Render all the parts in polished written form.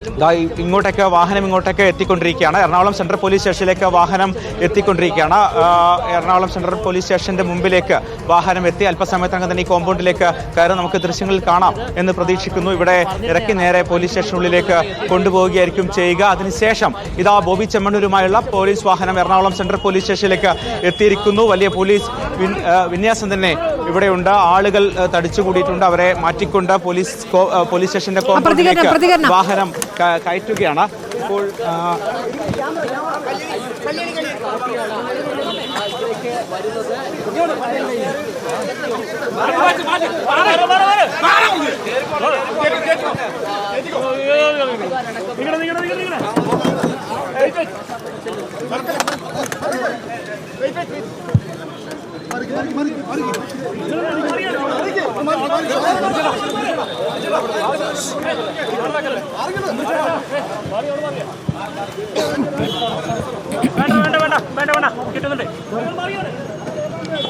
ഇങ്ങോട്ടേക്ക് വാഹനം എത്തിക്കൊണ്ടിരിക്കുകയാണ്. എറണാകുളം സെൻട്രൽ പോലീസ് സ്റ്റേഷനിലേക്ക് വാഹനം എത്തിക്കൊണ്ടിരിക്കുകയാണ്. എറണാകുളം സെൻട്രൽ പോലീസ് സ്റ്റേഷന്റെ മുമ്പിലേക്ക് വാഹനം എത്തി അല്പസമയത്തിനകം തന്നെ ഈ കോമ്പൗണ്ടിലേക്ക് കയറി നമുക്ക് ദൃശ്യങ്ങളിൽ കാണാം എന്ന് പ്രതീക്ഷിക്കുന്നു. ഇവിടെ ഇറക്കി നേരെ പോലീസ് സ്റ്റേഷനുള്ളിലേക്ക് കൊണ്ടുപോവുകയായിരിക്കും ചെയ്യുക. അതിനുശേഷം ഇതാ ബോബി ചെമ്മണ്ണൂരുമായുള്ള പോലീസ് വാഹനം എറണാകുളം സെൻട്രൽ പോലീസ് സ്റ്റേഷനിലേക്ക് എത്തിയിരിക്കുന്നു. വലിയ പോലീസ് വിന്യാസം തന്നെ ഇവിടെയുണ്ട്. ആളുകൾ തടിച്ചുകൂടിയിട്ടുണ്ട്. അവരെ മാറ്റിക്കൊണ്ട് പോലീസ് സ്റ്റേഷന്റെ കോമ്പൗണ്ടിലേക്ക് വാഹനം കയറ്റുകയാണ്. ഇപ്പോൾ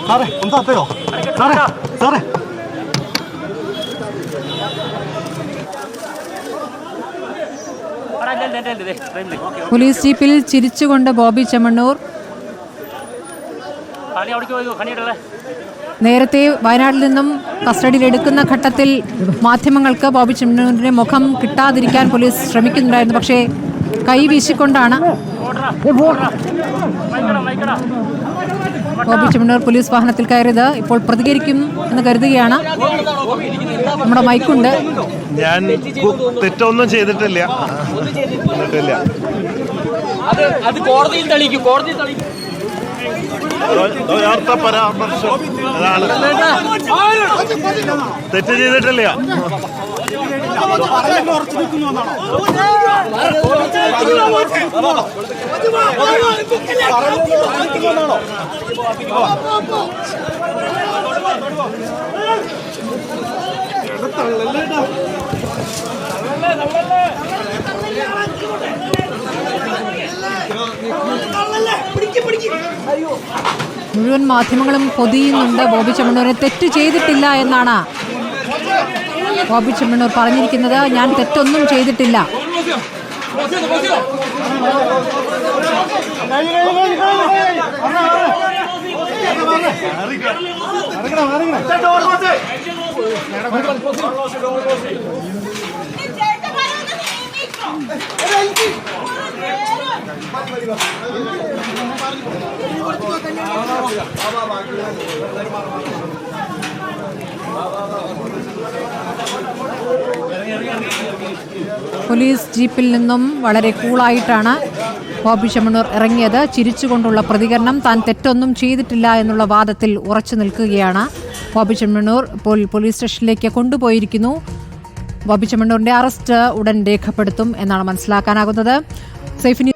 സാറേ ഒന്ന് തപ്പയോ സാറേ പോലീസ് ജീപ്പിൽ ചിരിച്ചുകൊണ്ട് ബോബി ചെമ്മണ്ണൂർ. നേരത്തെ വയനാട്ടിൽ നിന്നും കസ്റ്റഡിയിലെടുക്കുന്ന ഘട്ടത്തിൽ മാധ്യമങ്ങൾക്ക് ബോബി ചെമ്മണ്ണൂരിന്റെ മുഖം കിട്ടാതിരിക്കാൻ പോലീസ് ശ്രമിക്കുന്നുണ്ടായിരുന്നു. പക്ഷേ കൈ വീശിക്കൊണ്ടാണ് ബോബി ചെമ്മണ്ണൂർ പോലീസ് വാഹനത്തിൽ കയറിയത്. ഇപ്പോൾ പ്രതികരിക്കും എന്ന് കരുതുകയാണ്. നമ്മുടെ മൈക്കുണ്ട്. ഞാൻ തെറ്റൊന്നും ചെയ്തിട്ടില്ല. പരാമർശം അതാണ്. തെറ്റ് ചെയ്തിട്ടില്ല. മുഴുവൻ മാധ്യമങ്ങളും പൊതിയുന്നുണ്ട്. ബോബി ചെമ്മണ്ണൂരെ തെറ്റ് ചെയ്തിട്ടില്ല എന്നാണ് ബോബി ചെമ്മണ്ണൂർ പറഞ്ഞിരിക്കുന്നത്. ഞാൻ തെറ്റൊന്നും ചെയ്തിട്ടില്ല. പോലീസ് ജീപ്പിൽ നിന്നും വളരെ കൂളായിട്ടാണ് ബോബി ചെമ്മണ്ണൂർ ഇറങ്ങിയത്. ചിരിച്ചുകൊണ്ടുള്ള പ്രതികരണം. താൻ തെറ്റൊന്നും ചെയ്തിട്ടില്ല എന്നുള്ള വാദത്തിൽ ഉറച്ചു നിൽക്കുകയാണ് ബോബി ചെമ്മണ്ണൂർ. ഇപ്പോൾ പോലീസ് സ്റ്റേഷനിലേക്ക് കൊണ്ടുപോയിരിക്കുന്നു. ബോബി ചെമ്മണ്ണൂരിന്റെ അറസ്റ്റ് ഉടൻ രേഖപ്പെടുത്തും എന്നാണ് മനസ്സിലാക്കാനാകുന്നത്. സൈഫിനി